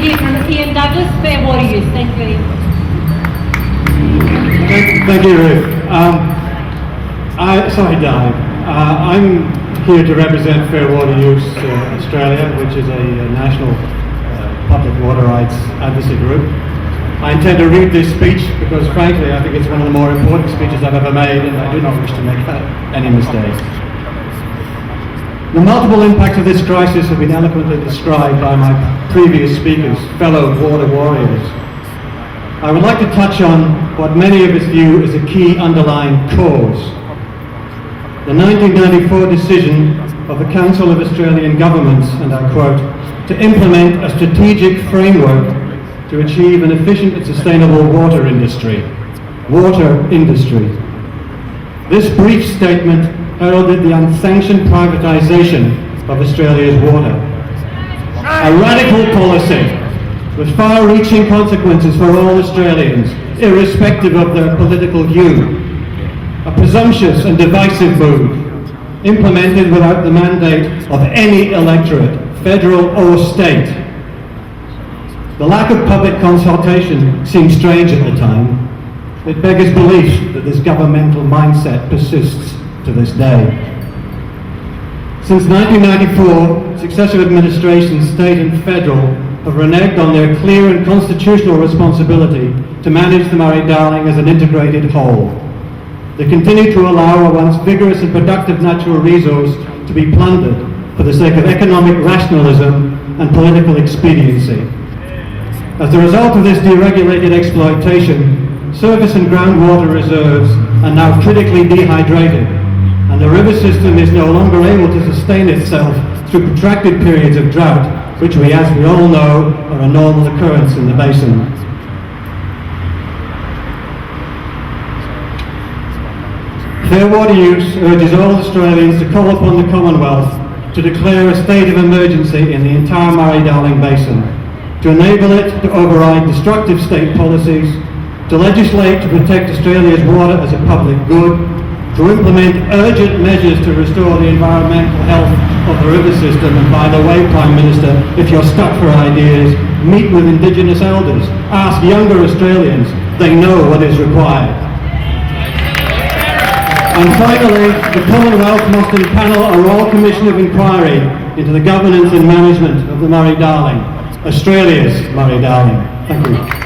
hear from Ian Douglas, Fair Water Use. Thank you, Ian. Thank you, Ruth. I'm here to represent Fair Water Use Australia, which is a national public water rights advocacy group. I intend to read this speech because, frankly, I think it's one of the more important speeches I've ever made, and I do not wish to make any mistakes. The multiple impacts of this crisis have been eloquently described by my previous speakers, fellow water warriors. I would like to touch on what many of us view as a key underlying cause. The 1994 decision of the Council of Australian Governments, and I quote, to implement a strategic framework to achieve an efficient and sustainable water industry. This brief statement heralded the unsanctioned privatisation of Australia's water. A radical policy with far-reaching consequences for all Australians, irrespective of their political hue. A presumptuous and divisive move, implemented without the mandate of any electorate, federal or state. The lack of public consultation seemed strange at the time. It beggars belief that this governmental mindset persists to this day. Since 1994, successive administrations, state and federal, have reneged on their clear and constitutional responsibility to manage the Murray-Darling as an integrated whole. They continue to allow a once vigorous and productive natural resource to be plundered for the sake of economic rationalism and political expediency. As a result of this deregulated exploitation, surface and groundwater reserves are now critically dehydrated, and the river system is no longer able to sustain itself through protracted periods of drought, which as we all know, are a normal occurrence in the basin. Fair Water Use urges all Australians to call upon the Commonwealth to declare a state of emergency in the entire Murray-Darling Basin, to enable it to override destructive state policies, to legislate to protect Australia's water as a public good, to implement urgent measures to restore the environmental health of the river system. And by the way, Prime Minister, if you're stuck for ideas, meet with Indigenous elders, ask younger Australians, they know what is required. And finally, the Commonwealth must impanel a Royal Commission of Inquiry into the governance and management of the Murray-Darling, Australia's Murray-Darling. Thank you.